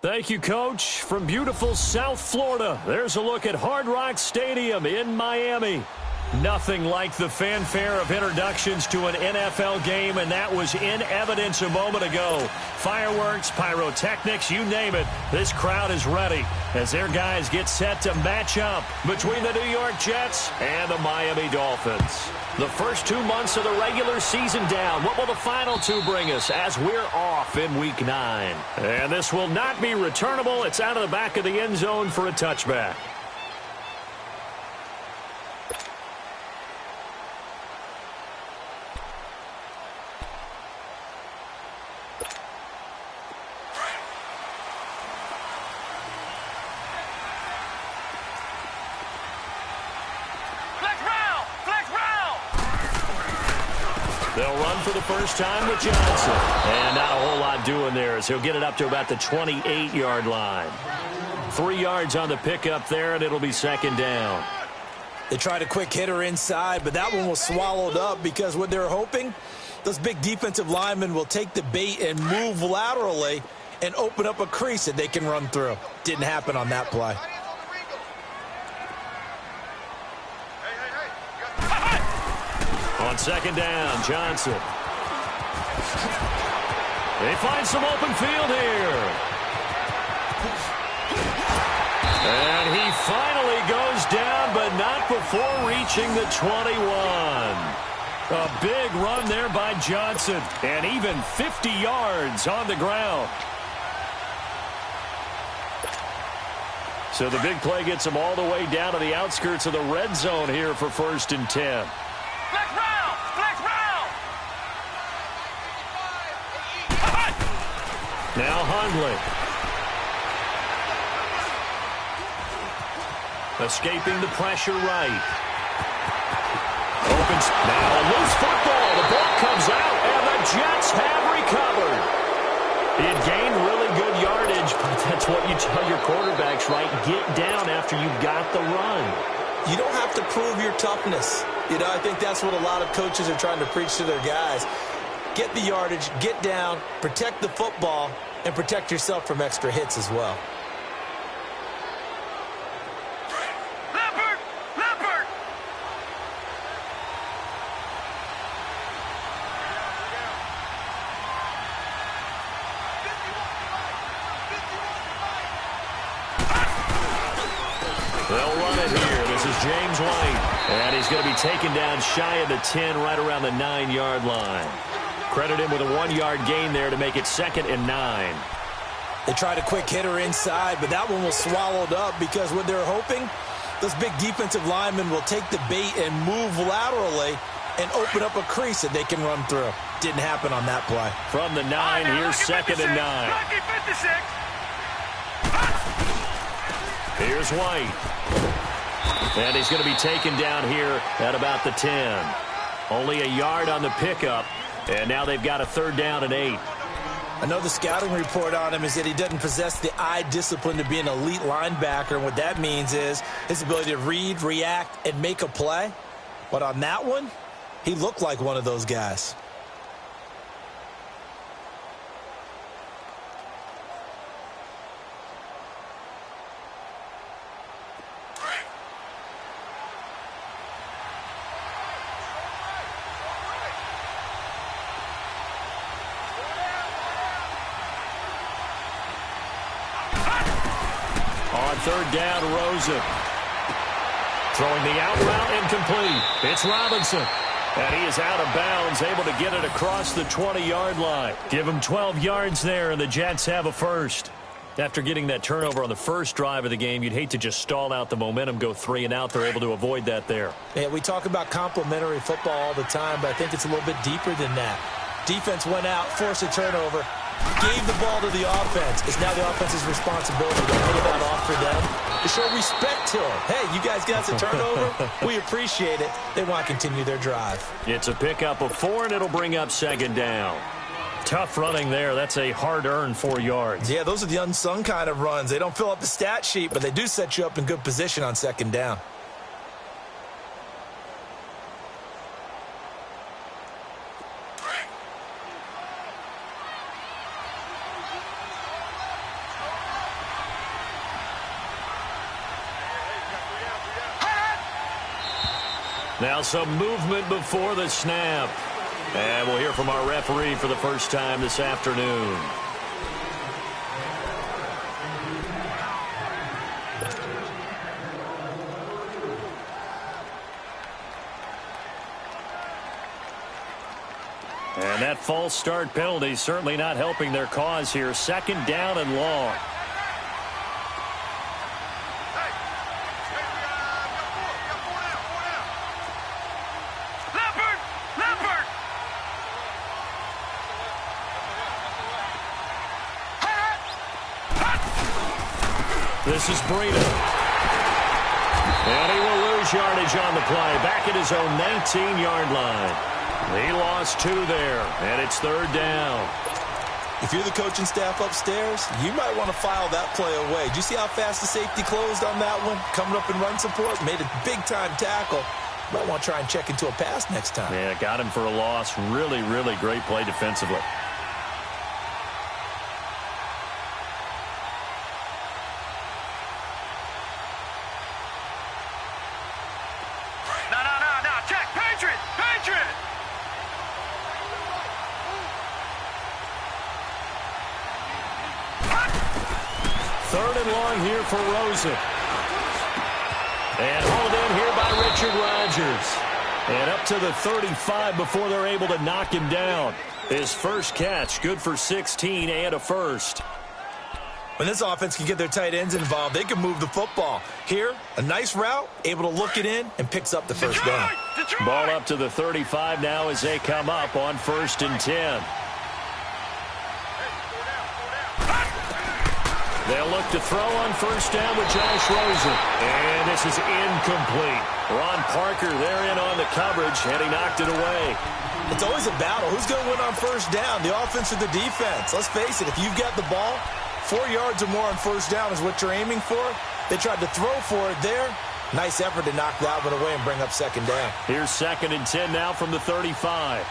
Thank you, Coach. From beautiful South Florida, there's a look at Hard Rock Stadium in Miami. Nothing like the fanfare of introductions to an NFL game, and that was in evidence a moment ago. Fireworks, pyrotechnics, you name it. This crowd is ready as their guys get set to match up between the New York Jets and the Miami Dolphins. The first 2 months of the regular season down. What will the final two bring us as we're off in Week 9? And this will not be returnable. It's out of the back of the end zone for a touchback. They'll run for the first time with Johnson. And not a whole lot doing there as he'll get it up to about the 28-yard line. 3 yards on the pickup there, and it'll be second down. They tried a quick hitter inside, but that one was swallowed up because what they're hoping, those big defensive linemen will take the bait and move laterally and open up a crease that they can run through. Didn't happen on that play. On second down, Johnson. They find some open field here. And he finally goes down, but not before reaching the 21. A big run there by Johnson, and even 50 yards on the ground. So the big play gets him all the way down to the outskirts of the red zone here for 1st and 10. Now Hundley. Escaping the pressure right. Opens. Now a loose football. The ball comes out, and the Jets have recovered. It gained really good yardage, but that's what you tell your quarterbacks, right? Get down after you got the run. You don't have to prove your toughness. You know, I think that's what a lot of coaches are trying to preach to their guys. Get the yardage, get down, protect the football, and protect yourself from extra hits as well. Leopard! They'll run it here. This is James White. And he's going to be taken down shy of the 10, right around the 9-yard line. Credit him with a 1-yard gain there to make it 2nd and 9. They tried a quick hitter inside, but that one was swallowed up because what they're hoping, those big defensive linemen will take the bait and move laterally and open up a crease that they can run through. Didn't happen on that play. From the 9, here's 2nd and 9. Here's White. And he's going to be taken down here at about the 10. Only a yard on the pickup. And now they've got a 3rd down and 8. I know the scouting report on him is that he doesn't possess the eye discipline to be an elite linebacker. And what that means is his ability to read, react, and make a play. But on that one, he looked like one of those guys. On 3rd down, Rosen. Throwing the out route incomplete. It's Robinson. And he is out of bounds, able to get it across the 20-yard line. Give him 12 yards there, and the Jets have a first. After getting that turnover on the first drive of the game, you'd hate to just stall out the momentum, go 3 and out. They're able to avoid that there. Yeah, we talk about complementary football all the time, but I think it's a little bit deeper than that. Defense went out, forced a turnover, gave the ball to the offense. It's now the offense's responsibility to pay that off for them, to show respect to them. Hey, you guys got the turnover. We appreciate it. They want to continue their drive. It's a pickup of 4, and it'll bring up 2nd down. Tough running there. That's a hard-earned 4 yards. Yeah, those are the unsung kind of runs. They don't fill up the stat sheet, but they do set you up in good position on 2nd down. Now some movement before the snap. And we'll hear from our referee for the first time this afternoon. And that false start penalty certainly not helping their cause here. Second down and long. This is Breida. And he will lose yardage on the play. Back at his own 19-yard line. He lost 2 there, and it's third down. If you're the coaching staff upstairs, you might want to file that play away. Do you see how fast the safety closed on that one? Coming up in run support, made a big-time tackle. Might want to try and check into a pass next time. Yeah, got him for a loss. Really, really great play defensively. Third and long here for Rosen. And hauled in here by Richard Rodgers. And up to the 35 before they're able to knock him down. His first catch, good for 16 and a first. When this offense can get their tight ends involved, they can move the football. Here, a nice route, able to look it in, and picks up the first down. Ball up to the 35 now as they come up on 1st and 10. They'll look to throw on first down with Josh Rosen. And this is incomplete. Ron Parker there in on the coverage, and he knocked it away. It's always a battle. Who's going to win on first down, the offense or the defense? Let's face it, if you've got the ball, 4 yards or more on first down is what you're aiming for. They tried to throw for it there. Nice effort to knock that one away and bring up second down. Here's 2nd and 10 now from the 35.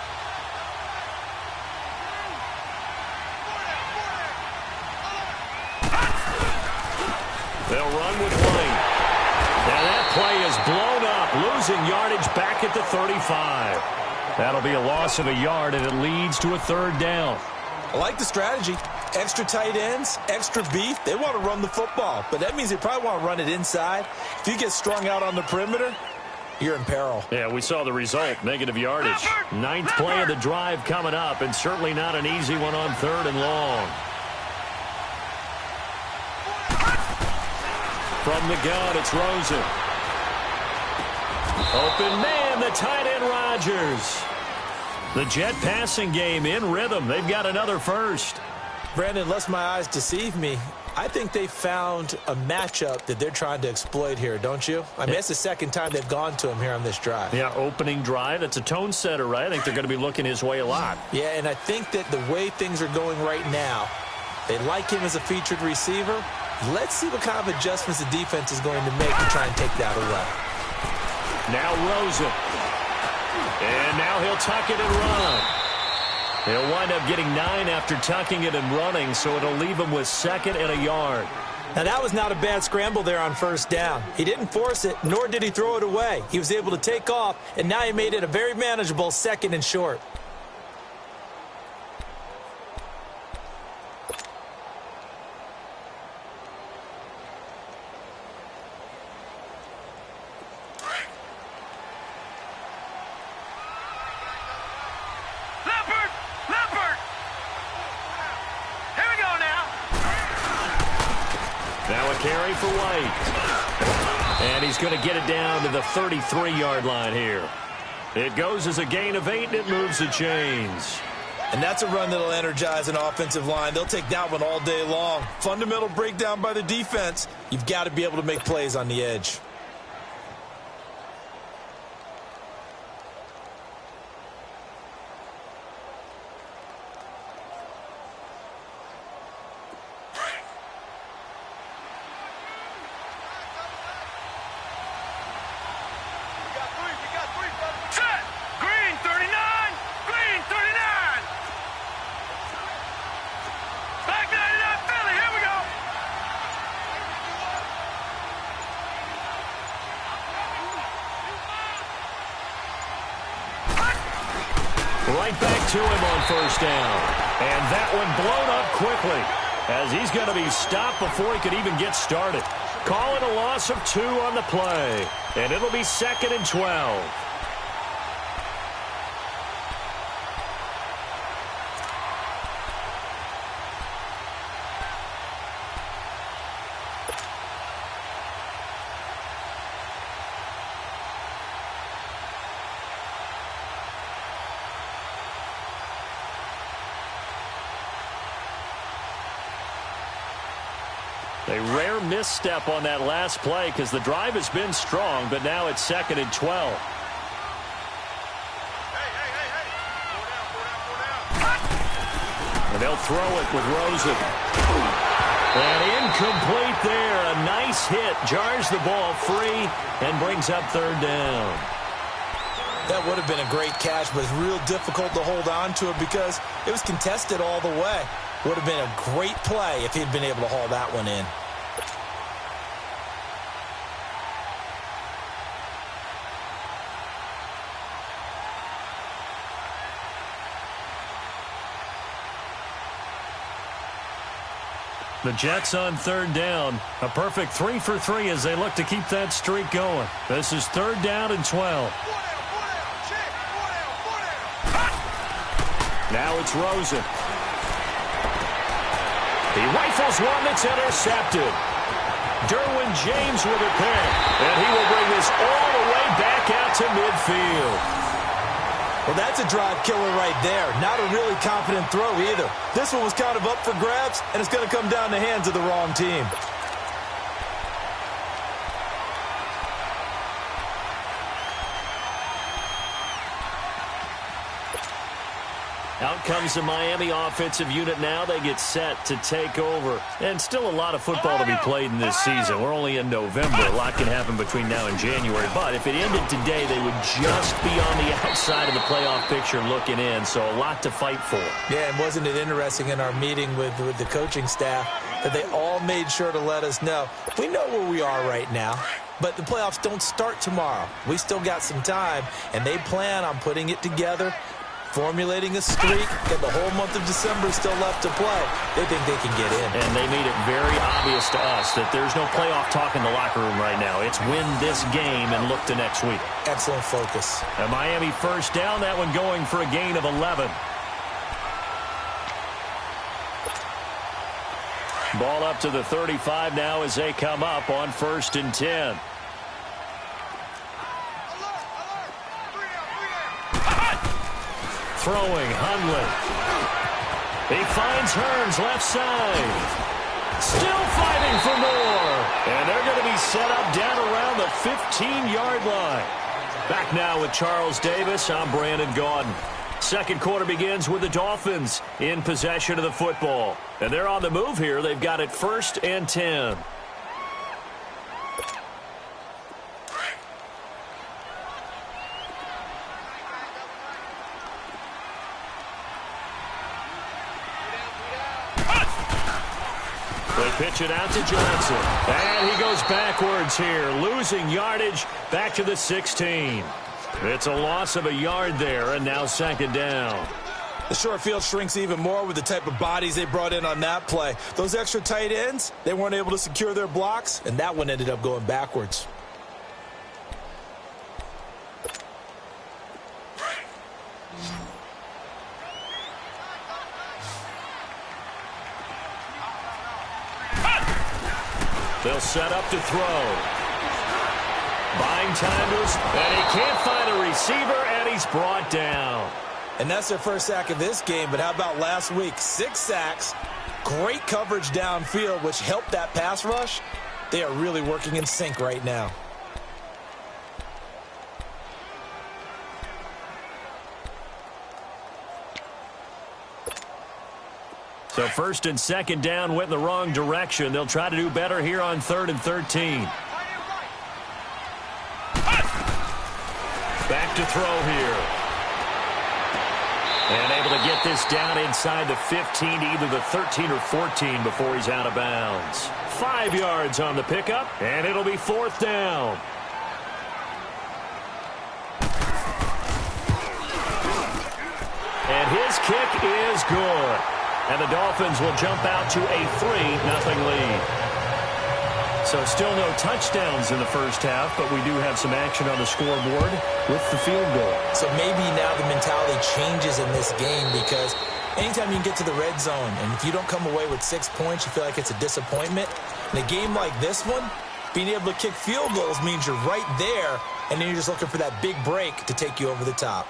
They'll run with Lane. Now that play is blown up, losing yardage back at the 35. That'll be a loss of a yard, and it leads to a third down. I like the strategy. Extra tight ends, extra beef. They want to run the football, but that means they probably want to run it inside. If you get strung out on the perimeter, you're in peril. Yeah, we saw the result, negative yardage. 9th play of the drive coming up, and certainly not an easy one on 3rd and long. From the gun, it's Rosen. Open man, the tight end Rodgers. The Jet passing game in rhythm. They've got another first. Brandon, unless my eyes deceive me, I think they found a matchup that they're trying to exploit here, don't you? I mean, it's the second time they've gone to him here on this drive. Yeah, opening drive. It's a tone setter, right? I think they're going to be looking his way a lot. Yeah, and I think that the way things are going right now, they like him as a featured receiver. Let's see what kind of adjustments the defense is going to make to try and take that away. Now Rosen. And now he'll tuck it and run. He'll wind up getting 9 after tucking it and running, so it'll leave him with 2nd and a yard. Now, that was not a bad scramble there on first down. He didn't force it, nor did he throw it away. He was able to take off, and now he made it a very manageable 2nd and short. Carry for White. And he's going to get it down to the 33-yard line here. It goes as a gain of 8, and it moves the chains. And that's a run that'll energize an offensive line. They'll take that one all day long. Fundamental breakdown by the defense. You've got to be able to make plays on the edge. Right back to him on first down. And that one blown up quickly as he's going to be stopped before he could even get started. Call it a loss of 2 on the play. And it'll be 2nd and 12. A rare misstep on that last play because the drive has been strong, but now it's 2nd and 12. And they'll throw it with Rosen. And incomplete there. A nice hit. Jars the ball free and brings up 3rd down. That would have been a great catch, but it's real difficult to hold on to it because it was contested all the way. Would have been a great play if he'd been able to haul that one in. The Jets on 3rd down. A perfect 3 for 3 as they look to keep that streak going. This is 3rd down and 12. Now it's Rosen. He rifles one that's intercepted. Derwin James with a pick. And he will bring this all the way back out to midfield. Well, that's a drive killer right there. Not a really confident throw either. This one was kind of up for grabs, and it's going to come down the hands of the wrong team. Out comes the Miami offensive unit now. They get set to take over. And still a lot of football to be played in this season. We're only in November. A lot can happen between now and January. But if it ended today, they would just be on the outside of the playoff picture looking in. So a lot to fight for. Yeah, and wasn't it interesting in our meeting with the coaching staff that they all made sure to let us know, we know where we are right now, but the playoffs don't start tomorrow. We still got some time, and they plan on putting it together, formulating a streak, and the whole month of December is still left to play. They think they can get in. And they made it very obvious to us that there's no playoff talk in the locker room right now. It's win this game and look to next week. Excellent focus. A Miami first down, that one going for a gain of 11. Ball up to the 35 now as they come up on 1st and 10. Throwing, Hundley. He finds Hearns left side. Still fighting for more. And they're going to be set up down around the 15-yard line. Back now with Charles Davis. I'm Brandon Gaudin. Second quarter begins with the Dolphins in possession of the football. And they're on the move here. They've got it 1st and 10. They pitch it out to Johnson. And he goes backwards here, losing yardage back to the 16. It's a loss of a yard there, and now 2nd down. The short field shrinks even more with the type of bodies they brought in on that play. Those extra tight ends, they weren't able to secure their blocks, and that one ended up going backwards. They'll set up to throw. Buying time to us, and he can't find a receiver, and he's brought down. And that's their first sack of this game, but how about last week? 6 sacks, great coverage downfield, which helped that pass rush. They are really working in sync right now. So 1st and 2nd down went in the wrong direction. They'll try to do better here on 3rd and 13. Back to throw here. And able to get this down inside the 15 to either the 13 or 14 before he's out of bounds. 5 yards on the pickup, and it'll be 4th down. And his kick is good. And the Dolphins will jump out to a 3-0 lead. So still no touchdowns in the first half, but we do have some action on the scoreboard with the field goal. So maybe now the mentality changes in this game because anytime you can get to the red zone, and if you don't come away with 6 points, you feel like it's a disappointment. In a game like this one, being able to kick field goals means you're right there, and then you're just looking for that big break to take you over the top.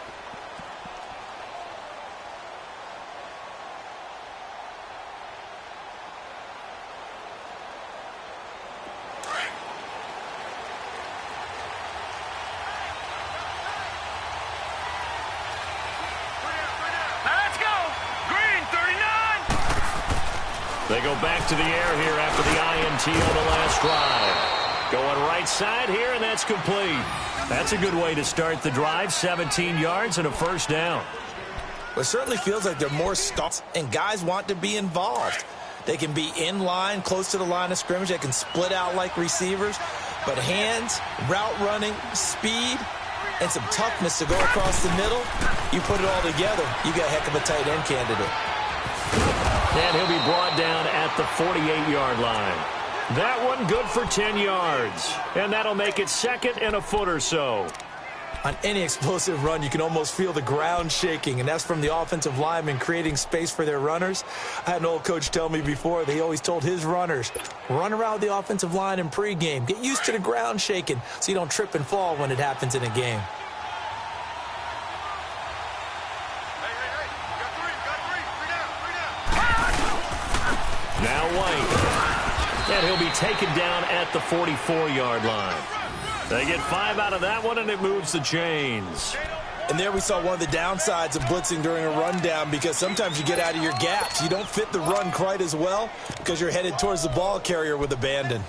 They go back to the air here after the INT on the last drive. Going right side here, and that's complete. That's a good way to start the drive. 17 yards and a first down. Well, it certainly feels like there are more stops, and guys want to be involved. They can be in line, close to the line of scrimmage. They can split out like receivers. But hands, route running, speed, and some toughness to go across the middle, you put it all together, you got a heck of a tight end candidate. And he'll be brought down at the 48-yard line. That one good for 10 yards. And that'll make it second and a foot or so. On any explosive run, you can almost feel the ground shaking, and that's from the offensive linemen creating space for their runners. I had an old coach tell me before, he always told his runners, run around the offensive line in pregame. Get used to the ground shaking so you don't trip and fall when it happens in a game. Now White. And he'll be taken down at the 44-yard line. They get 5 out of that one, and it moves the chains. And there we saw one of the downsides of blitzing during a rundown, because sometimes you get out of your gaps. You don't fit the run quite as well because you're headed towards the ball carrier with abandon.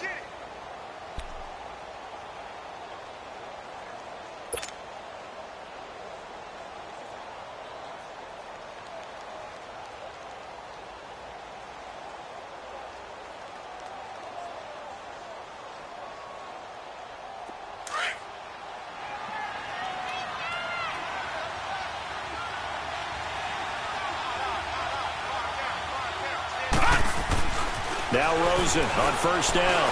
Now Rosen on first down.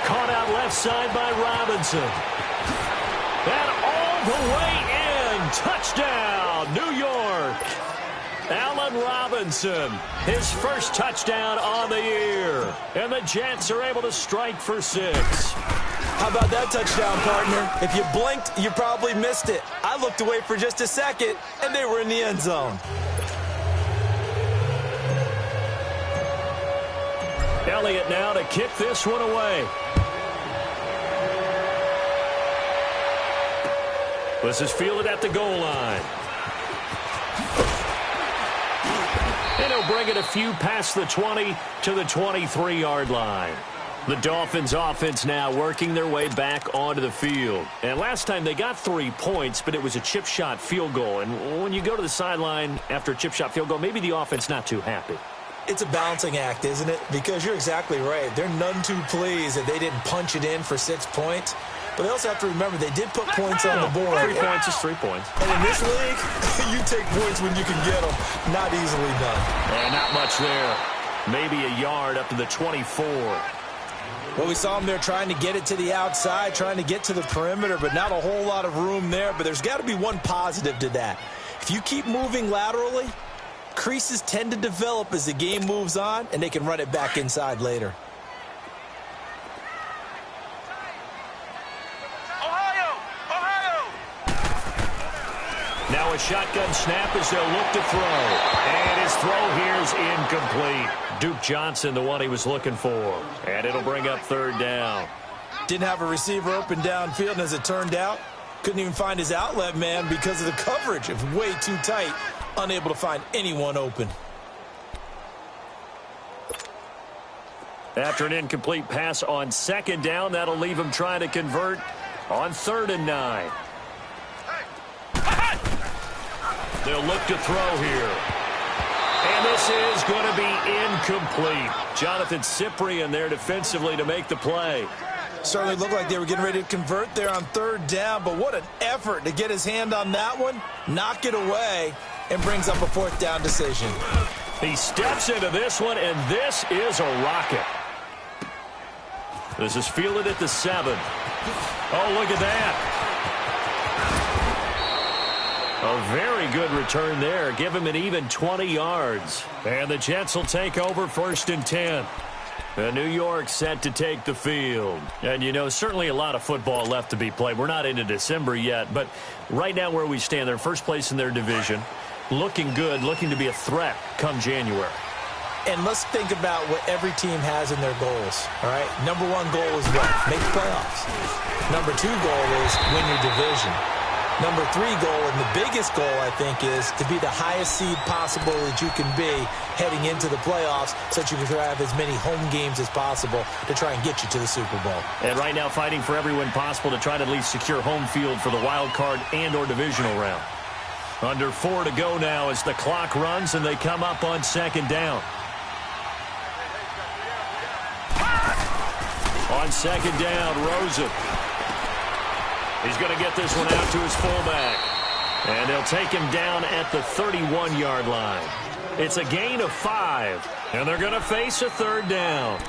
Caught out left side by Robinson. And all the way in. Touchdown, New York. Allen Robinson, his first touchdown on the year. And the Jets are able to strike for 6. How about that touchdown, partner? If you blinked, you probably missed it. I looked away for just a second, and they were in the end zone. Elliott now to kick this one away. This is fielded at the goal line. And he'll bring it a few past the 20 to the 23-yard line. The Dolphins offense now working their way back onto the field. And last time they got 3 points, but it was a chip shot field goal. And when you go to the sideline after a chip shot field goal, maybe the offense not too happy. It's a balancing act, isn't it? Because you're exactly right. They're none too pleased that they didn't punch it in for 6 points. But they also have to remember they did put points on the board. 3 points is 3 points. And in this league, you take points when you can get them. Not easily done. And not much there. Maybe a yard up to the 24. Well, we saw them there trying to get it to the outside, trying to get to the perimeter, but not a whole lot of room there. But there's got to be one positive to that. If you keep moving laterally, creases tend to develop as the game moves on, and they can run it back inside later. Now a shotgun snap as they'll look to throw. And his throw here is incomplete. Duke Johnson, the one he was looking for. And it'll bring up third down. Didn't have a receiver open downfield, and as it turned out, couldn't even find his outlet man because of the coverage. It was way too tight. Unable to find anyone open. After an incomplete pass on second down, that'll leave him trying to convert on 3rd and 9. They'll look to throw here. And this is going to be incomplete. Jonathan Cyprien there defensively to make the play. Certainly looked like they were getting ready to convert there on third down, but what an effort to get his hand on that one, knock it away, and brings up a fourth down decision. He steps into this one, and this is a rocket. This is fielded at the 7. Oh, look at that. A very good return there. Give him an even 20 yards. And the Jets will take over 1st and 10. New York set to take the field. And, you know, certainly a lot of football left to be played. We're not into December yet, but right now where we stand, they're first place in their division. Looking good, looking to be a threat come January. And let's think about what every team has in their goals, all right? Number 1 goal is what? Make the playoffs. Number 2 goal is win your division. Number 3 goal, and the biggest goal, I think, is to be the highest seed possible that you can be heading into the playoffs so that you can have as many home games as possible to try and get you to the Super Bowl. And right now fighting for every win possible to try to at least secure home field for the wild card and or divisional round. Under 4 to go now as the clock runs and they come up on 2nd down. On 2nd down, Rosen. He's going to get this one out to his fullback. And they'll take him down at the 31-yard line. It's a gain of 5, and they're going to face a 3rd down.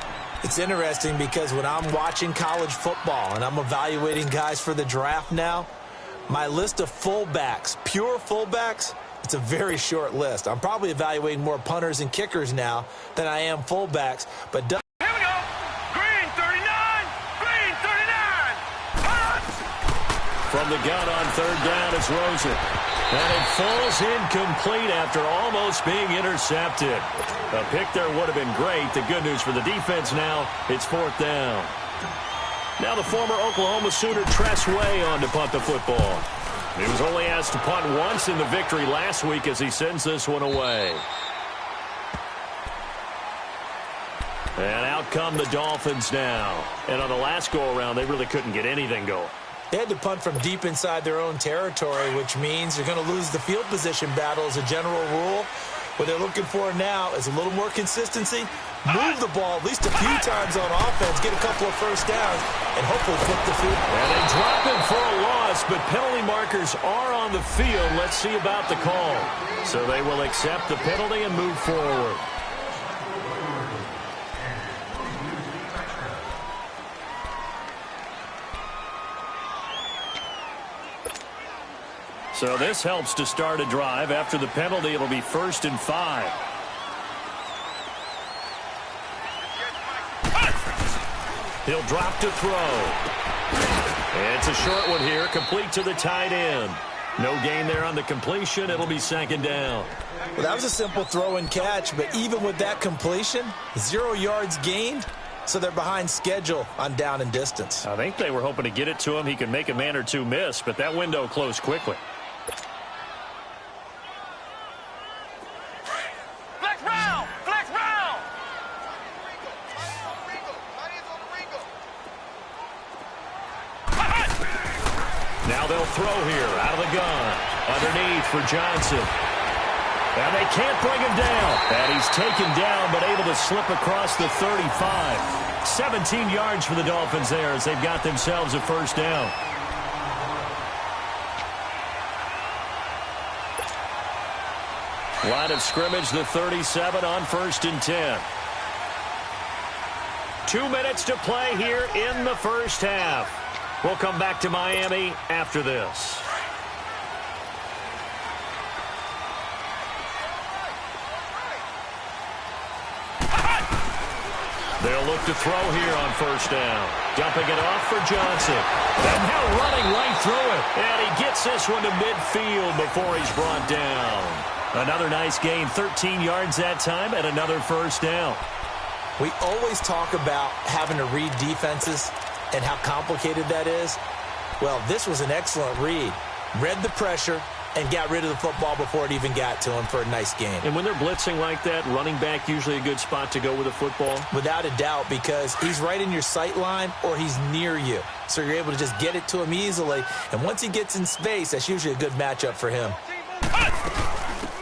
It's interesting because when I'm watching college football and I'm evaluating guys for the draft now, my list of fullbacks, pure fullbacks, it's a very short list. I'm probably evaluating more punters and kickers now than I am fullbacks, but from the gun on 3rd down, it's Rosen. And it falls incomplete after almost being intercepted. A pick there would have been great. The good news for the defense now, it's 4th down. Now the former Oklahoma Sooner Tress Way on to punt the football. He was only asked to punt once in the victory last week as he sends this one away. And out come the Dolphins now. And on the last go-around, they really couldn't get anything going. They had to punt from deep inside their own territory, which means you're going to lose the field position battle as a general rule. What they're looking for now is a little more consistency, move the ball at least a few times on offense, get a couple of first downs, and hopefully flip the field. And they drop him for a loss, but penalty markers are on the field. Let's see about the call. So they will accept the penalty and move forward. So this helps to start a drive. After the penalty, it'll be 1st and 5. He'll drop to throw. It's a short one here, complete to the tight end. No gain there on the completion. It'll be 2nd down. Well, that was a simple throw and catch, but even with that completion, 0 yards gained, so they're behind schedule on down and distance. I think they were hoping to get it to him. He could make a man or two miss, but that window closed quickly. Now they'll throw here out of the gun. Underneath for Johnson. And they can't bring him down. And he's taken down but able to slip across the 35. 17 yards for the Dolphins there as they've got themselves a 1st down. Line of scrimmage, the 37 on 1st and 10. 2 minutes to play here in the 1st half. We'll come back to Miami after this. They'll look to throw here on 1st down. Dumping it off for Johnson. And now running right through it. And he gets this one to midfield before he's brought down. Another nice gain, 13 yards that time, and another 1st down. We always talk about having to read defenses and how complicated that is. Well, this was an excellent read. Read the pressure and got rid of the football before it even got to him for a nice gain. And when they're blitzing like that, running back usually a good spot to go with a football? Without a doubt, because he's right in your sight line or he's near you. So you're able to just get it to him easily. And once he gets in space, that's usually a good matchup for him.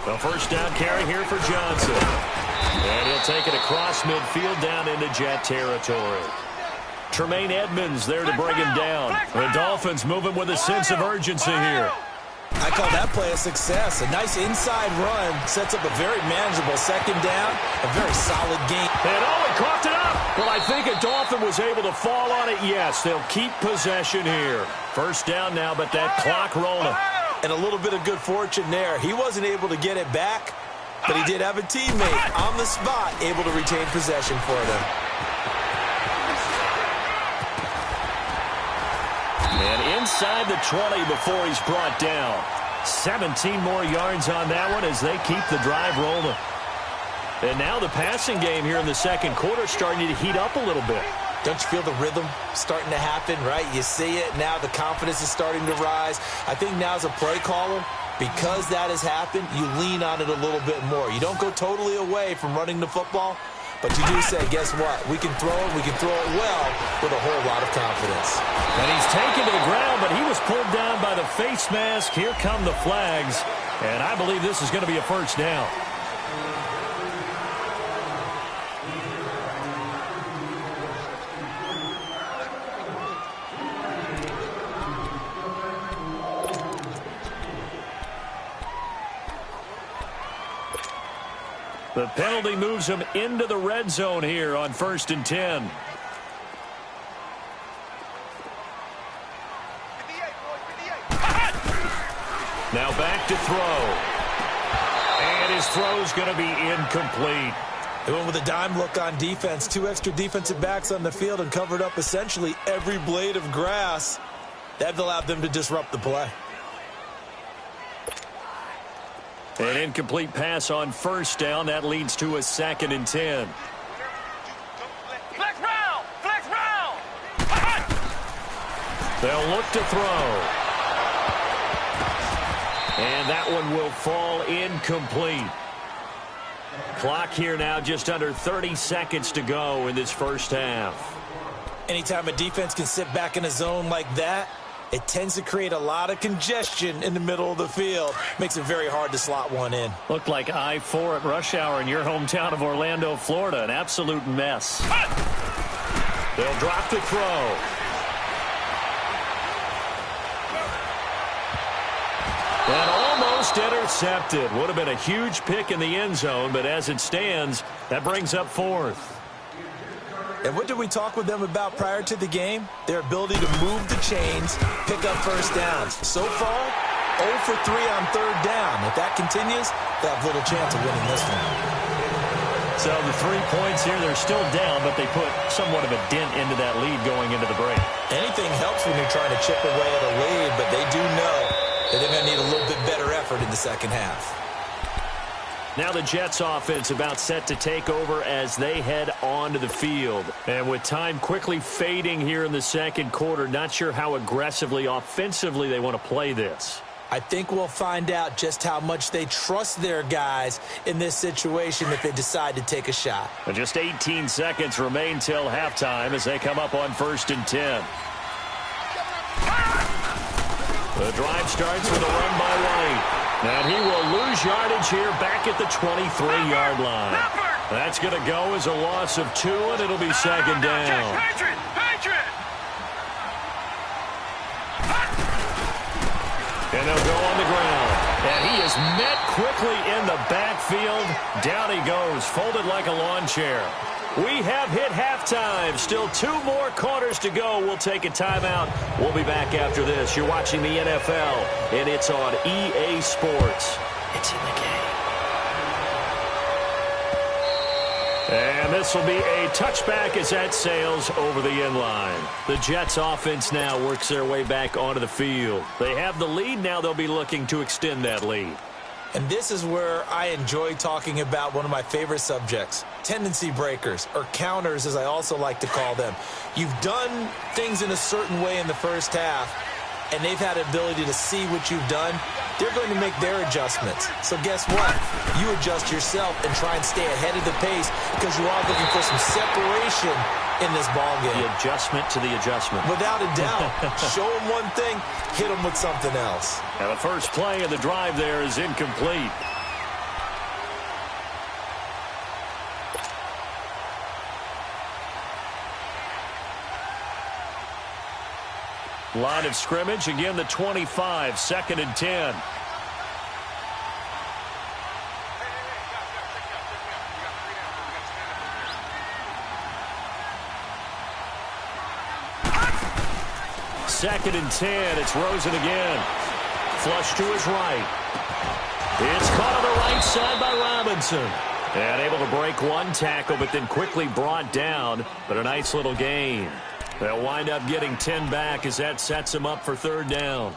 The 1st down carry here for Johnson. And he'll take it across midfield down into Jet territory. Tremaine Edmonds there to bring him down. The Dolphins moving with a sense of urgency here. I call that play a success. A nice inside run sets up a very manageable second down, a very solid game. And he coughed it up. Well, I think a Dolphin was able to fall on it. Yes, they'll keep possession here. First down now, but that clock rolling. And a little bit of good fortune there. He wasn't able to get it back, but he did have a teammate on the spot able to retain possession for them. And inside the 20 before he's brought down. 17 more yards on that one as they keep the drive rolling. And now the passing game here in the second quarter starting to heat up a little bit. Don't you feel the rhythm starting to happen, right? You see it. Now the confidence is starting to rise. I think now as a play caller, because that has happened, you lean on it a little bit more. You don't go totally away from running the football, but you do say, guess what? We can throw it. We can throw it well with a whole lot of confidence. And he's taken to the ground, but he was pulled down by the face mask. Here come the flags. And I believe this is going to be a first down. The penalty moves him into the red zone here on 1st and 10. Now back to throw. And his throw's going to be incomplete. They went with a dime look on defense. 2 extra defensive backs on the field and covered up essentially every blade of grass. That allowed them to disrupt the play. An incomplete pass on first down. That leads to a 2nd and 10. Flex round! Flex round! They'll look to throw. And that one will fall incomplete. Clock here now just under 30 seconds to go in this first half. Anytime a defense can sit back in a zone like that, it tends to create a lot of congestion in the middle of the field. Makes it very hard to slot one in. Looked like I-4 at rush hour in your hometown of Orlando, Florida. An absolute mess. They'll drop the throw. And almost intercepted. Would have been a huge pick in the end zone, but as it stands, that brings up 4th. And what did we talk with them about prior to the game? Their ability to move the chains, pick up first downs. So far, 0 for 3 on 3rd down. If that continues, they have little chance of winning this one. So the 3 points here, they're still down, but they put somewhat of a dent into that lead going into the break. Anything helps when you're trying to chip away at a lead, but they do know that they're going to need a little bit better effort in the second half. Now the Jets offense about set to take over as they head onto the field. And with time quickly fading here in the second quarter, not sure how aggressively, offensively they want to play this. I think we'll find out just how much they trust their guys in this situation if they decide to take a shot. And just 18 seconds remain till halftime as they come up on 1st and 10. The drive starts with a run by White. And he will lose yardage here back at the 23-yard line. That's going to go as a loss of 2, and it'll be 2nd down. And they'll go on the ground. And he is met quickly in the backfield. Down he goes, folded like a lawn chair. We have hit halftime. Still 2 more quarters to go. We'll take a timeout. We'll be back after this. You're watching the NFL, and it's on EA Sports. It's in the game. And this will be a touchback as that sails over the end line. The Jets offense now works their way back onto the field. They have the lead. Now they'll be looking to extend that lead. And this is where I enjoy talking about one of my favorite subjects, tendency breakers, or counters as I also like to call them. You've done things in a certain way in the first half, and they've had the ability to see what you've done. They're going to make their adjustments. So guess what? You adjust yourself and try and stay ahead of the pace because you are looking for some separation in this ball game. The adjustment to the adjustment. Without a doubt. Show them one thing, hit them with something else. And the first play of the drive there is incomplete. Line of scrimmage, again the 25, 2nd and 10. Second and 10. It's Rosen again. Flush to his right. It's caught on the right side by Robinson. And able to break one tackle, but then quickly brought down. But a nice little gain. They'll wind up getting 10 back as that sets him up for 3rd down.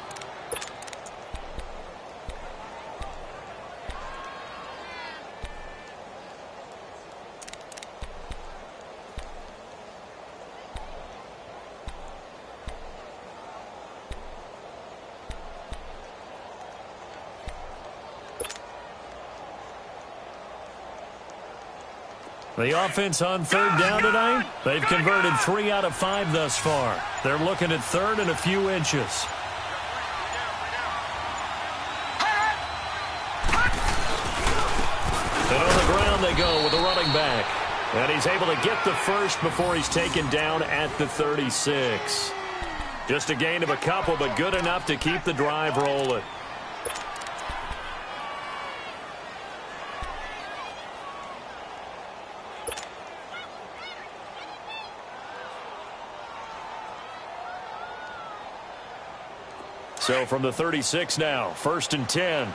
The offense on 3rd down tonight, they've converted 3 out of 5 thus far. They're looking at 3rd and a few inches. And on the ground they go with the running back. And he's able to get the first before he's taken down at the 36. Just a gain of a couple, but good enough to keep the drive rolling. So from the 36 now, 1st and 10.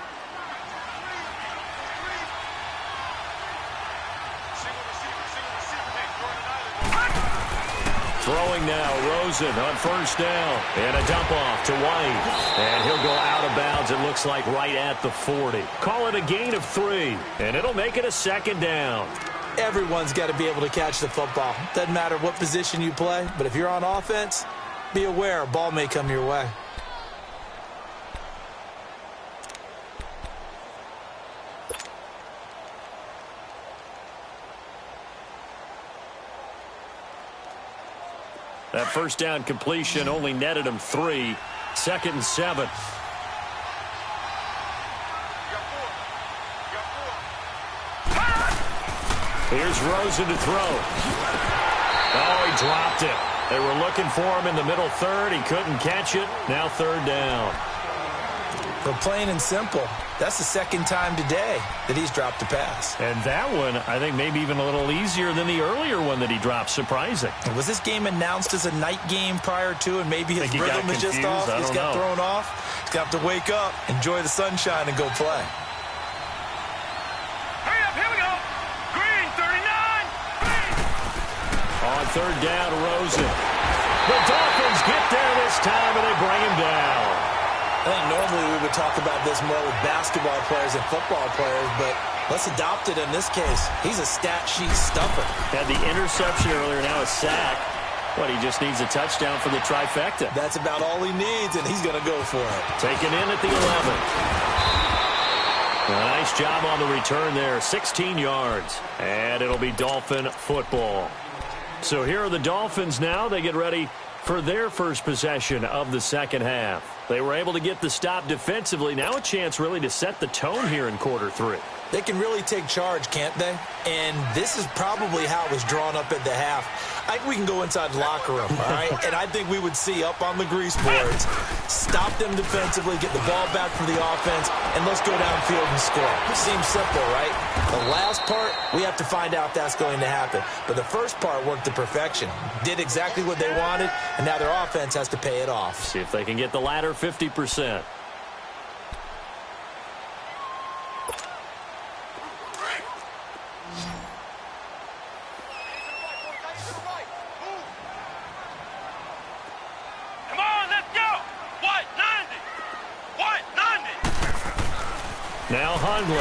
Throwing now, Rosen on 1st down. And a dump off to White. And he'll go out of bounds, it looks like, right at the 40. Call it a gain of 3. And it'll make it a 2nd down. Everyone's got to be able to catch the football. Doesn't matter what position you play, but if you're on offense, be aware a ball may come your way. That 1st down completion only netted him 3. 2nd and 7. Here's Rosen to throw. Oh, he dropped it. They were looking for him in the middle 3rd. He couldn't catch it. Now 3rd down. For plain and simple, that's the 2nd time today that he's dropped a pass. And that one, I think, maybe even a little easier than the earlier one that he dropped. Surprising. Was this game announced as a night game prior to, and maybe his rhythm is just off? He's got thrown off. He's got to wake up, enjoy the sunshine, and go play. Hurry up, here we go. Green, 39. Green. On 3rd down, Rosen. The Dolphins get there this time, and they bring him down. I think normally we would talk about this more with basketball players and football players, but let's adopt it in this case. He's a stat sheet stuffer. Had the interception earlier, now a sack. But he just needs a touchdown for the trifecta. That's about all he needs, and he's going to go for it. Taken in at the 11. A nice job on the return there, 16 yards. And it'll be Dolphin football. So here are the Dolphins now. They get ready for their first possession of the 2nd half. They were able to get the stop defensively. Now a chance really to set the tone here in quarter 3. They can really take charge, can't they? And this is probably how it was drawn up at the half. I think we can go inside the locker room, all right? And I think we would see up on the grease boards, stop them defensively, get the ball back for the offense, and let's go downfield and score. It seems simple, right? The last part, we have to find out if that's going to happen. But the first part worked to perfection. Did exactly what they wanted, and now their offense has to pay it off. See if they can get the latter 50%. Now Hundley.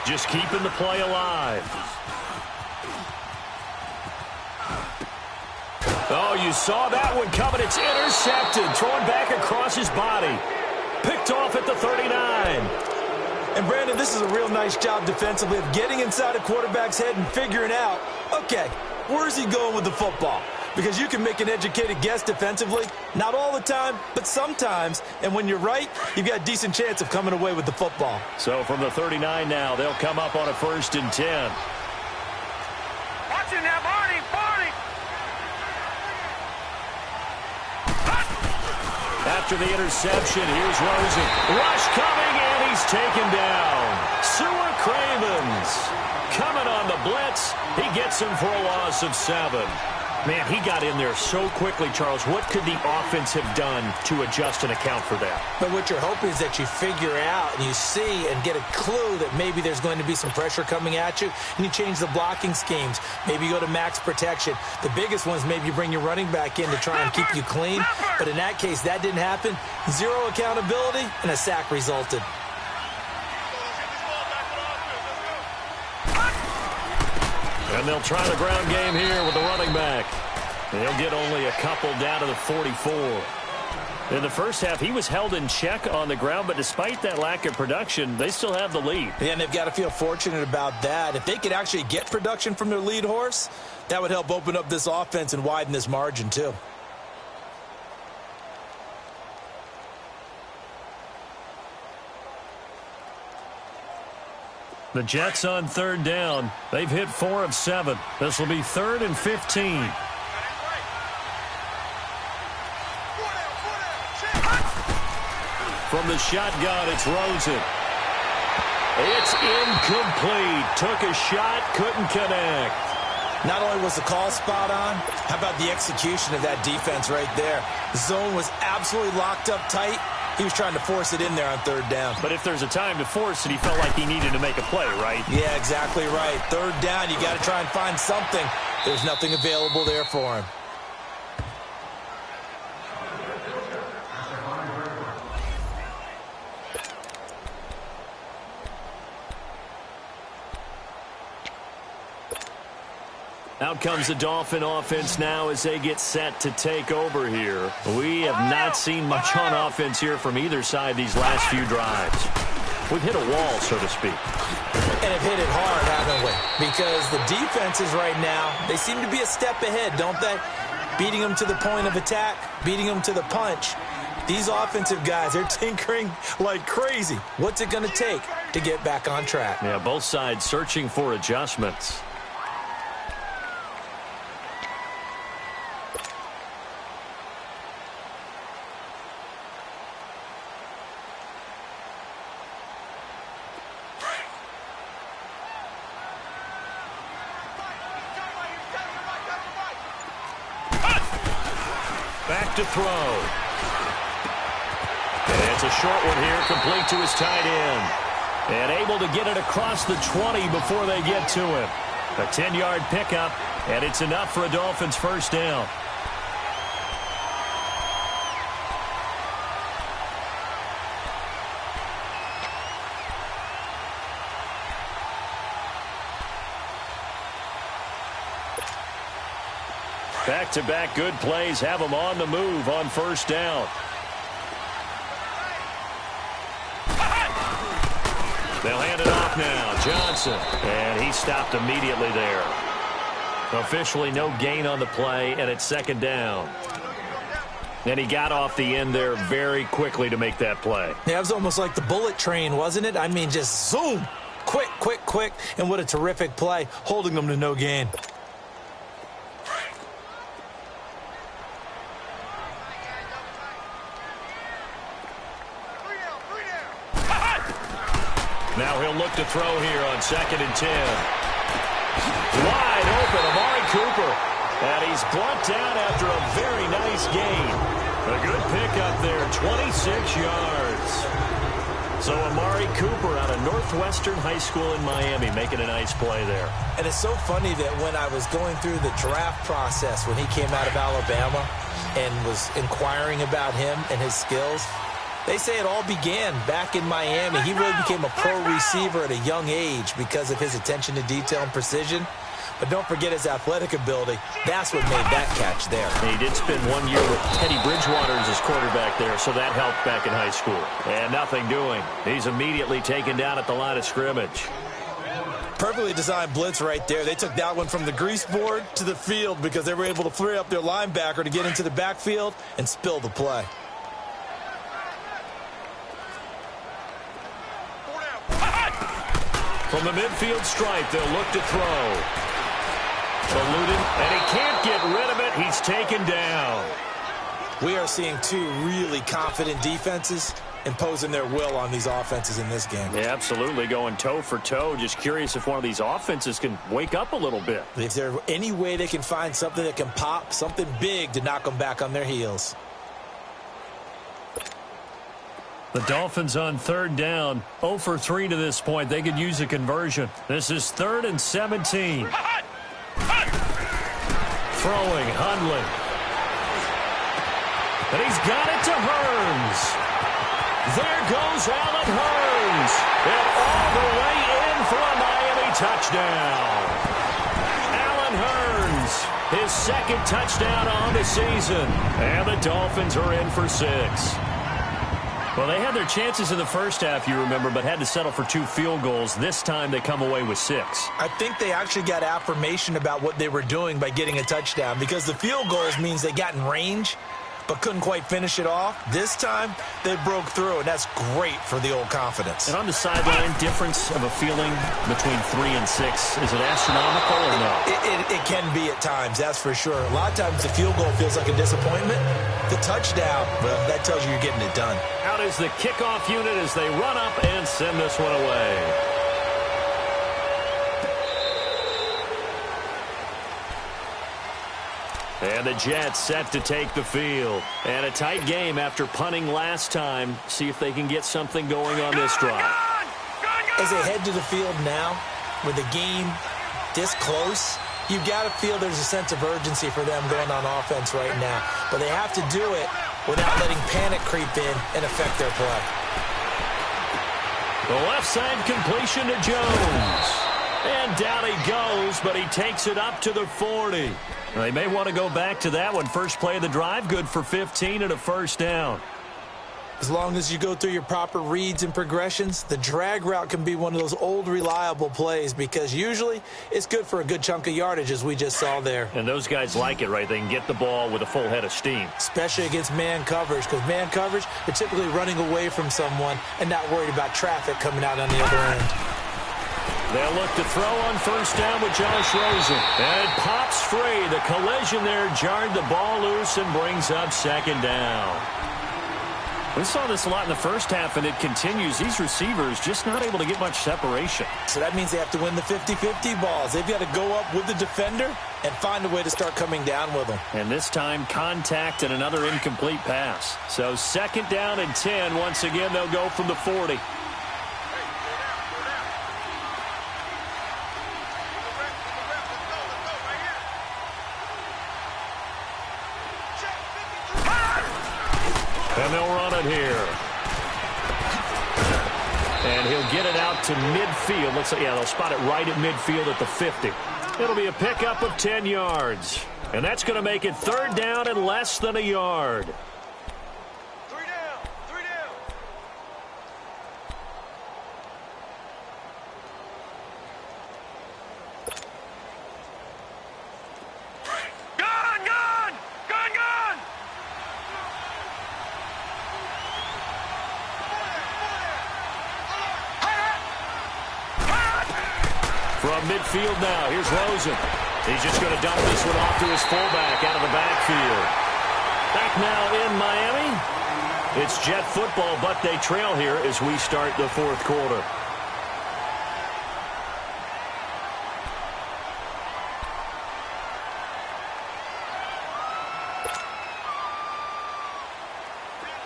Just keeping the play alive. Oh, you saw that one coming. It's intercepted. Thrown back across his body. Picked off at the 39. And, Brandon, this is a real nice job defensively of getting inside a quarterback's head and figuring out, okay, where's he going with the football? Because you can make an educated guess defensively. Not all the time, but sometimes. And when you're right, you've got a decent chance of coming away with the football. So from the 39 now, they'll come up on a 1st and 10. Watch Watching that, Barney, Barney. After the interception, here's Rosen. Rush coming, and he's taken down. Sewer Cravens coming on the blitz. He gets him for a loss of 7. Man, he got in there so quickly, Charles. What could the offense have done to adjust and account for that? But what you're hoping is that you figure out and you see and get a clue that maybe there's going to be some pressure coming at you, and you change the blocking schemes. Maybe you go to max protection. The biggest ones, maybe you bring your running back in to try and keep you clean. But in that case, that didn't happen. 0 accountability, and a sack resulted. And they'll try the ground game here with the running back. They'll get only a couple down to the 44. In the first half, he was held in check on the ground, but despite that lack of production, they still have the lead. Yeah, and they've got to feel fortunate about that. If they could actually get production from their lead horse, that would help open up this offense and widen this margin too. The Jets on 3rd down. They've hit 4 of 7. This will be 3rd and 15. From the shotgun, it's Rosen. It's incomplete. Took a shot, couldn't connect. Not only was the call spot on, how about the execution of that defense right there? The zone was absolutely locked up tight. He was trying to force it in there on 3rd down. But if there's a time to force it, he felt like he needed to make a play, right? Yeah, exactly right. 3rd down, you got to try and find something. There's nothing available there for him. Out comes the Dolphin offense now as they get set to take over here. We have not seen much on offense here from either side these last few drives. We've hit a wall, so to speak. And have hit it hard, haven't we? Because the defenses right now, they seem to be a step ahead, don't they? Beating them to the point of attack, beating them to the punch. These offensive guys, they're tinkering like crazy. What's it going to take to get back on track? Yeah, both sides searching for adjustments. Back to throw. And it's a short one here, complete to his tight end. And able to get it across the 20 before they get to him. A 10-yard pickup, and it's enough for a Dolphins first down. Back-to-back good plays have them on the move on first down. They'll hand it off now. Johnson. And he stopped immediately there. Officially no gain on the play, and it's 2nd down. And he got off the end there very quickly to make that play. Yeah, it was almost like the bullet train, wasn't it? I mean, just zoom. Quick, quick, quick. And what a terrific play, holding them to no gain. Now he'll look to throw here on 2nd and 10. Wide open, Amari Cooper. And he's brought down after a very nice gain. A good pickup there, 26 yards. So Amari Cooper out of Northwestern High School in Miami making a nice play there. And it's so funny that when I was going through the draft process when he came out of Alabama and was inquiring about him and his skills, they say it all began back in Miami. He really became a pro receiver at a young age because of his attention to detail and precision. But don't forget his athletic ability. That's what made that catch there. He did spend 1 year with Teddy Bridgewater as his quarterback there, so that helped back in high school. And nothing doing. He's immediately taken down at the line of scrimmage. Perfectly designed blitz right there. They took that one from the grease board to the field because they were able to free up their linebacker to get into the backfield and spill the play. From the midfield stripe, they'll look to throw. Eluded, and he can't get rid of it. He's taken down. We are seeing two really confident defenses imposing their will on these offenses in this game. Yeah, absolutely, going toe for toe. Just curious if one of these offenses can wake up a little bit. If there's any way they can find something that can pop, something big to knock them back on their heels. The Dolphins on third down, 0 for 3 to this point. They could use a conversion. This is 3rd and 17. Throwing, Hundley. And he's got it to Hearns. There goes Allen Hearns. And all the way in for a Miami touchdown. Allen Hearns, his second touchdown on the season. And the Dolphins are in for 6. Well, they had their chances in the first half, you remember, but had to settle for 2 field goals. This time they come away with 6. I think they actually got affirmation about what they were doing by getting a touchdown, because the field goals means they got in range but couldn't quite finish it off. This time, they broke through, and that's great for the old confidence. And on the sideline, difference of a feeling between 3 and 6, is it astronomical or no? It can be at times, that's for sure. A lot of times the field goal feels like a disappointment. The touchdown, well, that tells you you're getting it done. Out is the kickoff unit as they run up and send this one away. And the Jets set to take the field. And a tight game after punting last time. See if they can get something going on this drive. As they head to the field now, with the game this close, you've got to feel there's a sense of urgency for them going on offense right now. But they have to do it without letting panic creep in and affect their play. The left side completion to Jones. And down he goes, but he takes it up to the 40. They may want to go back to that one. First play of the drive, good for 15 and a first down. As long as you go through your proper reads and progressions, the drag route can be one of those old reliable plays, because usually it's good for a good chunk of yardage, as we just saw there. And those guys like it, right? They can get the ball with a full head of steam. Especially against man coverage, because man coverage, they're typically running away from someone and not worried about traffic coming out on the other end. They'll look to throw on first down with Josh Rosen. And it pops free. The collision there jarred the ball loose and brings up second down. We saw this a lot in the first half, and it continues. These receivers just not able to get much separation. So that means they have to win the 50-50 balls. They've got to go up with the defender and find a way to start coming down with them. And this time, contact and another incomplete pass. So second down and 10. Once again, they'll go from the 40. And they'll run it here. And he'll get it out to midfield. Looks like, yeah, they'll spot it right at midfield at the 50. It'll be a pickup of 10 yards. And that's going to make it third down and less than a yard. Three down. Gun! From midfield now, here's Rosen. He's just going to dump this one off to his fullback out of the backfield. Back now in Miami. It's Jet football, but they trail here as we start the fourth quarter.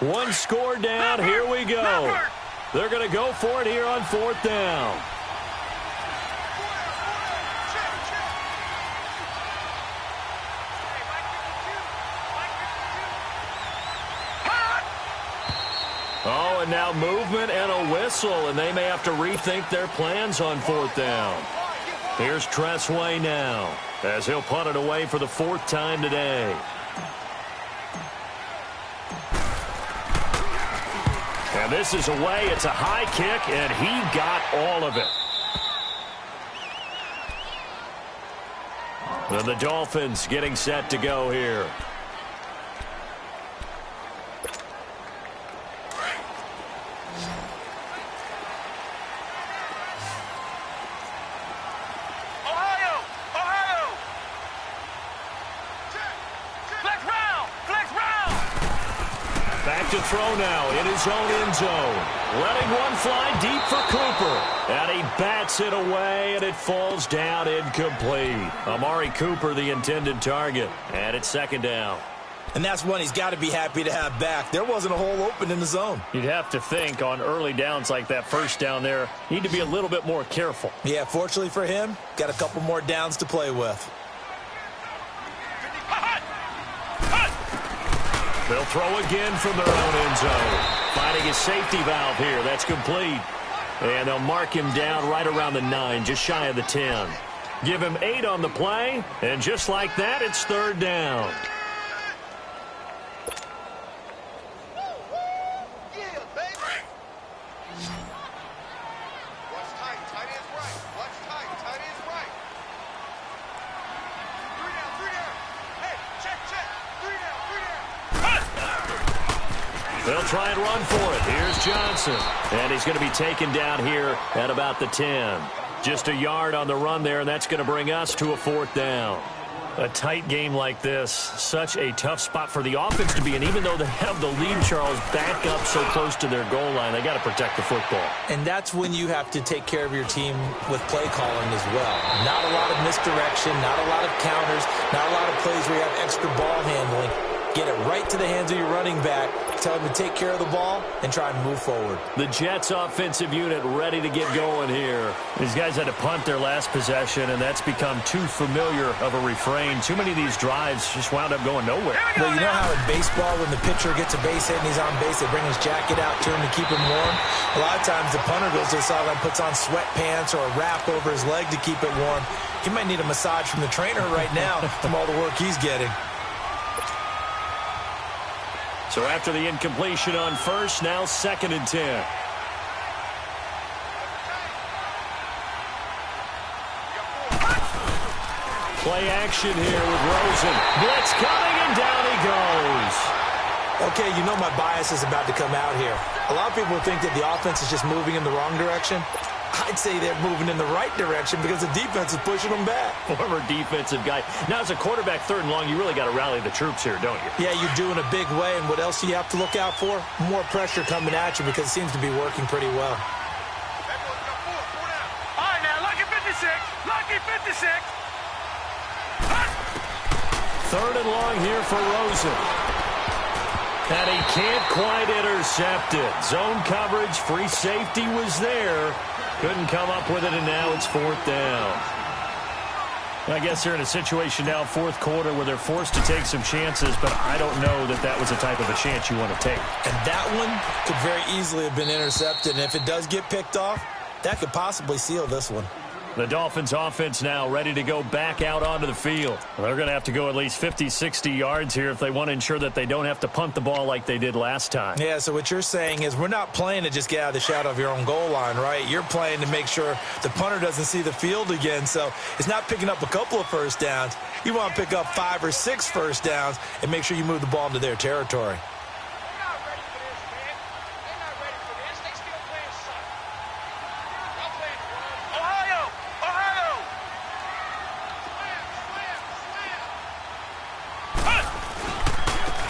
One score down. Here we go. They're going to go for it here on fourth down. Oh, and now movement and a whistle, and they may have to rethink their plans on fourth down. Here's Tressway now, as he'll punt it away for the 4th time today. And this is away. It's a high kick, and he got all of it. And the Dolphins getting set to go here. to throw now in his own end zone. Letting one fly deep for Cooper. And he bats it away, and it falls down incomplete. Amari Cooper, the intended target. And it's second down. And that's one he's got to be happy to have back. There wasn't a hole open in the zone. You'd have to think on early downs like that first down there, need to be a little bit more careful. Yeah, fortunately for him, got a couple more downs to play with. They'll throw again from their own end zone. Finding a safety valve here. That's complete. And they'll mark him down right around the 9, just shy of the 10. Give him 8 on the play, and just like that, it's third down. They'll try and run for it. Here's Johnson. And he's going to be taken down here at about the 10. Just a yard on the run there, and that's going to bring us to a fourth down. A tight game like this, such a tough spot for the offense to be in. Even though they have the lead, Charles, back up so close to their goal line, they got to protect the football. And that's when you have to take care of your team with play calling as well. Not a lot of misdirection, not a lot of counters, not a lot of plays where you have extra ball handling. Get it right to the hands of your running back. Tell him to take care of the ball and try and move forward. The Jets offensive unit ready to get going here. These guys had to punt their last possession, and that's become too familiar of a refrain. Too many of these drives just wound up going nowhere. Well, you know how in baseball when the pitcher gets a base hit and he's on base, they bring his jacket out to him to keep him warm? A lot of times the punter goes to the sideline, puts on sweatpants or a wrap over his leg to keep it warm. He might need a massage from the trainer right now from all the work he's getting. So after the incompletion on first, now 2nd and 10. Play action here with Rosen. Blitz coming, and down he goes. Okay, you know my bias is about to come out here. A lot of people think that the offense is just moving in the wrong direction. I'd say they're moving in the right direction because the defense is pushing them back. Former defensive guy. Now, as a quarterback, 3rd and long, you really got to rally the troops here, don't you? Yeah, you're doing a big way, and what else do you have to look out for? More pressure coming at you because it seems to be working pretty well. All right, now, lucky 56. Lucky 56. 3rd and long here for Rosen. And he can't quite intercept it. Zone coverage, free safety was there. Couldn't come up with it, and now it's 4th down. I guess they're in a situation now, 4th quarter, where they're forced to take some chances, but I don't know that that was the type of a chance you want to take. And that one could very easily have been intercepted, and if it does get picked off, that could possibly seal this one. The Dolphins offense now ready to go back out onto the field. They're going to have to go at least 50, 60 yards here if they want to ensure that they don't have to punt the ball like they did last time. Yeah, so what you're saying is we're not playing to just get out of the shadow of your own goal line, right? You're playing to make sure the punter doesn't see the field again. So it's not picking up a couple of first downs. You want to pick up 5 or 6 first downs and make sure you move the ball into their territory.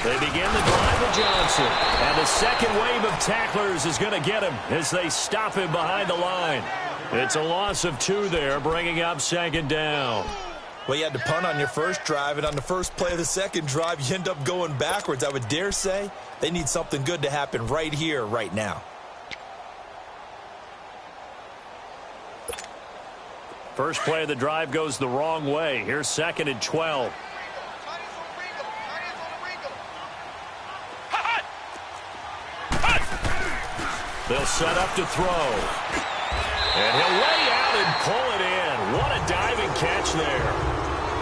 They begin the drive with Johnson. And the second wave of tacklers is going to get him as they stop him behind the line. It's a loss of 2 there, bringing up 2nd down. Well, you had to punt on your first drive, and on the first play of the second drive, you end up going backwards. I would dare say they need something good to happen right here, right now. First play of the drive goes the wrong way. Here's 2nd and 12. They'll set up to throw. And he'll lay out and pull it in. What a diving catch there.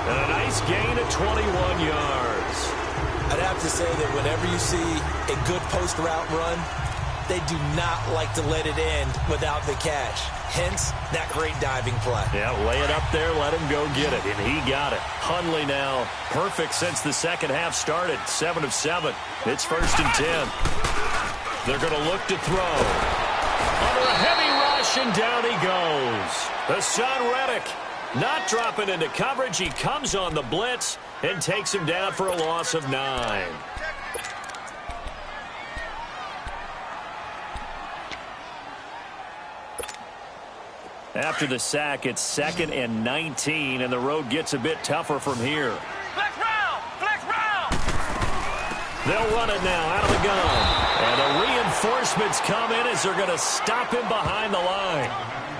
And a nice gain of 21 yards. I'd have to say that whenever you see a good post route run, they do not like to let it end without the catch. Hence, that great diving play. Yeah, lay it up there, let him go get it. And he got it. Hundley now perfect since the second half started. 7 of 7. It's 1st and 10. They're going to look to throw. Under a heavy rush, and down he goes. Hassan Reddick not dropping into coverage. He comes on the blitz and takes him down for a loss of 9. After the sack, it's 2nd and 19, and the road gets a bit tougher from here. Flex round! Flex round! They'll run it now out of the gun. And the reinforcements come in as they're going to stop him behind the line.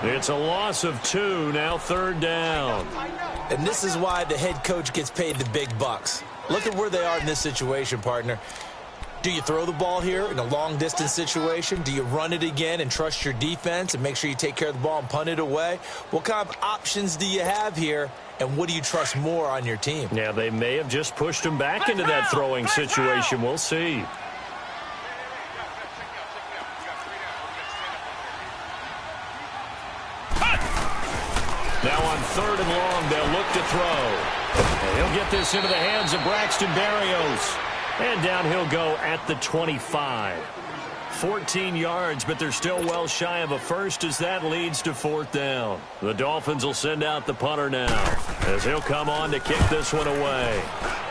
It's a loss of 2, now 3rd down. And this is why the head coach gets paid the big bucks. Look at where they are in this situation, partner. Do you throw the ball here in a long-distance situation? Do you run it again and trust your defense and make sure you take care of the ball and punt it away? What kind of options do you have here, and what do you trust more on your team? Yeah, they may have just pushed him back into that throwing situation. We'll see. Now on 3rd and long, they'll look to throw. And he'll get this into the hands of Braxton Berrios. And down he'll go at the 25. 14 yards, but they're still well shy of a first as that leads to 4th down. The Dolphins will send out the punter now as he'll come on to kick this one away.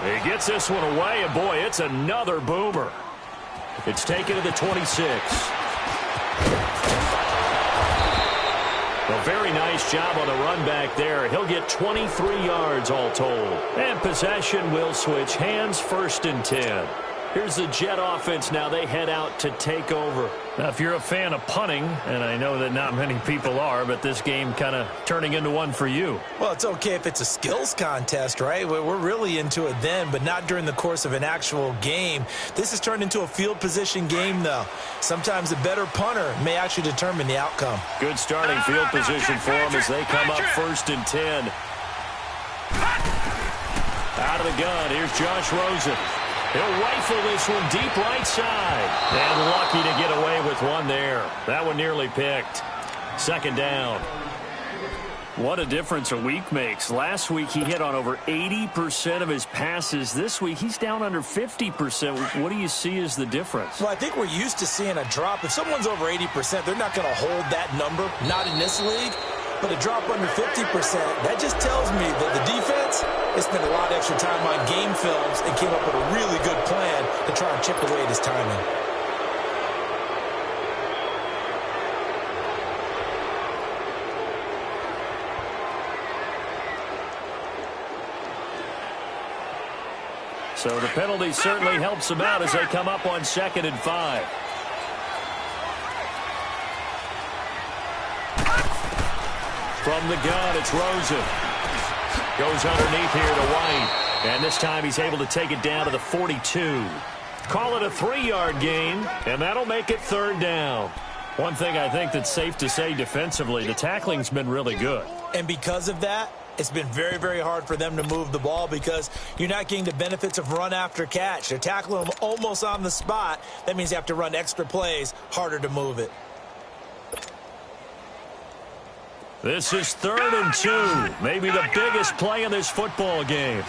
He gets this one away, and boy, it's another boomer. It's taken to the 26. A very nice job on the run back there. He'll get 23 yards all told. And possession will switch hands, 1st and 10. Here's the Jet offense now. They head out to take over. Now, if you're a fan of punting, and I know that not many people are, but this game kind of turning into one for you. Well, it's okay if it's a skills contest, right? We're really into it then, but not during the course of an actual game. This has turned into a field position game, though. Sometimes a better punter may actually determine the outcome. Good starting field position for them as they come up 1st and 10. Out of the gun, here's Josh Rosen. He'll rifle this one deep right side. And lucky to get away with one there. That one nearly picked. 2nd down. What a difference a week makes. Last week he hit on over 80% of his passes. This week he's down under 50%. What do you see as the difference? Well, I think we're used to seeing a drop. If someone's over 80%, they're not going to hold that number. Not in this league. But a drop under 50%, that just tells me that the defense has spent a lot of extra time on game films and came up with a really good plan to try and chip away at his timing. So the penalty certainly helps them out as they come up on 2nd and 5. From the gun, it's Rosen. Goes underneath here to White. And this time he's able to take it down to the 42. Call it a 3-yard gain, and that'll make it 3rd down. One thing I think that's safe to say defensively, the tackling's been really good. And because of that, it's been very, very hard for them to move the ball because you're not getting the benefits of run after catch. They're tackling them almost on the spot. That means you have to run extra plays, harder to move it. This is 3rd and 2. Maybe the biggest play in this football game.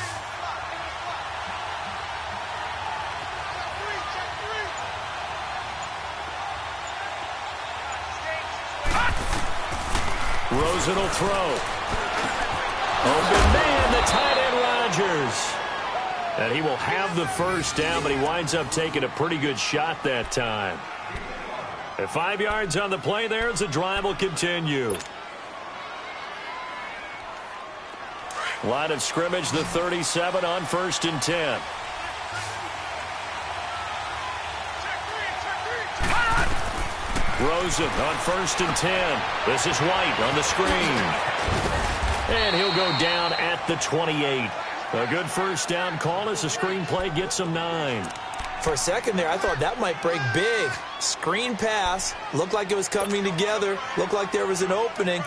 Rosen will throw. Open man, the tight end Rodgers. And he will have the 1st down, but he winds up taking a pretty good shot that time. At 5 yards on the play there as the drive will continue. Line of scrimmage, the 37 on 1st and 10. Rosen on 1st and 10. This is White on the screen. And he'll go down at the 28. A good 1st down call as the screen play gets him 9. For a second there, I thought that might break big. Screen pass. Looked like it was coming together. Looked like there was an opening.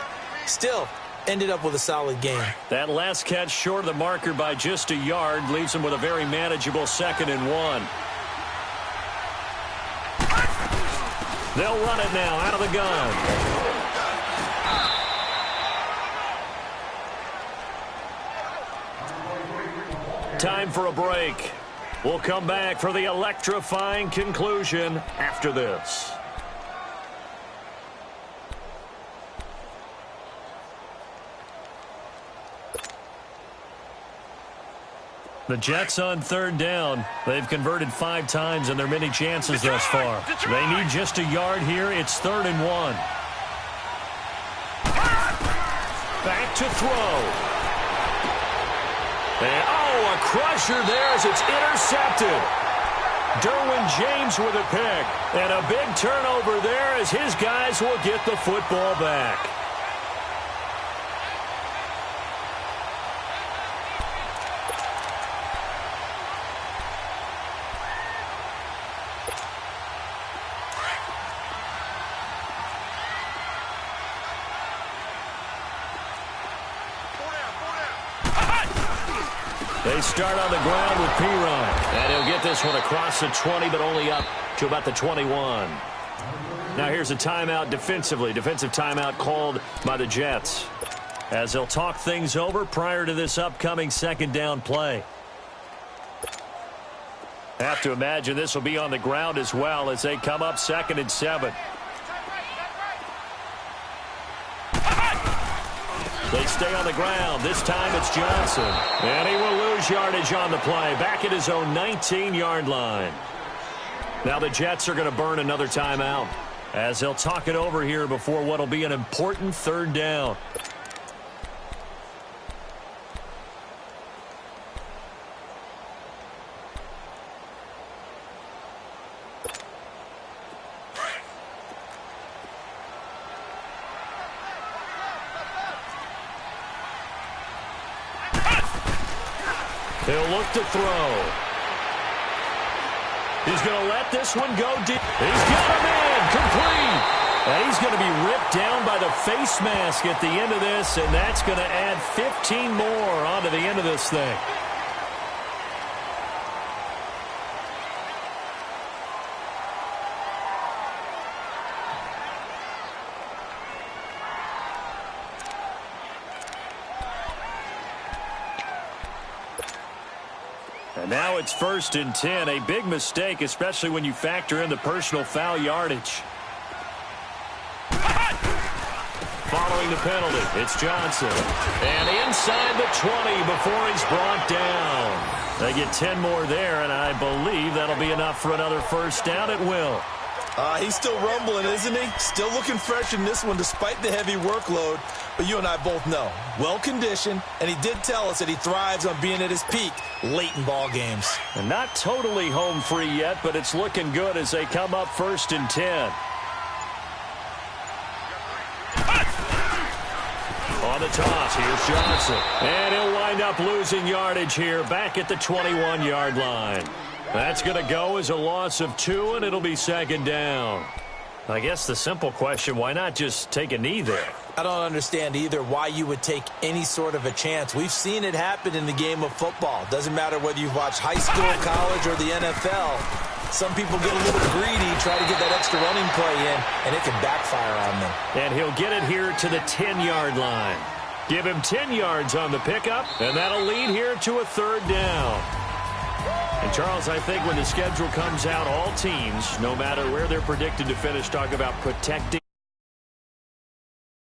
Still, ended up with a solid game. That last catch short of the marker by just a yard leaves him with a very manageable 2nd and 1. They'll run it now out of the gun. Time for a break. We'll come back for the electrifying conclusion after this. The Jets on 3rd down. They've converted 5 times in their many chances thus far. They need just a yard here. It's 3rd and 1. to throw. And, a crusher there as it's intercepted. Derwin James with a pick. And a big turnover there as his guys will get the football back. They start on the ground with P-Ryan. And he'll get this one across the 20, but only up to about the 21. Now here's a timeout defensively. Defensive timeout called by the Jets, as they'll talk things over prior to this upcoming second down play. Have to imagine this will be on the ground as well as they come up 2nd and 7. They stay on the ground. This time it's Johnson. And he will lose yardage on the play. Back at his own 19-yard line. Now the Jets are going to burn another timeout, as they'll talk it over here before what will be an important 3rd down. He'll look to throw. He's going to let this one go deep. He's got him in, complete. And he's going to be ripped down by the face mask at the end of this, and that's going to add 15 more onto the end of this thing. And now it's 1st and 10. A big mistake, especially when you factor in the personal foul yardage. Following the penalty, it's Johnson. And inside the 20 before he's brought down. They get 10 more there, and I believe that'll be enough for another 1st down. It will. He's still rumbling, isn't he? Still looking fresh in this one despite the heavy workload. But you and I both know, well-conditioned, and he did tell us that he thrives on being at his peak late in ball games. And not totally home free yet, but it's looking good as they come up 1st and 10. On the toss, here's Johnson. And he'll wind up losing yardage here back at the 21-yard line. That's going to go as a loss of 2, and it'll be 2nd down. I guess the simple question, why not just take a knee there? I don't understand either why you would take any sort of a chance. We've seen it happen in the game of football. Doesn't matter whether you've watched high school, college, or the NFL. Some people get a little greedy, try to get that extra running play in, and it can backfire on them. And he'll get it here to the 10-yard line. Give him 10 yards on the pickup, and that'll lead here to a 3rd down. And, Charles, I think when the schedule comes out, all teams, no matter where they're predicted to finish, talk about protecting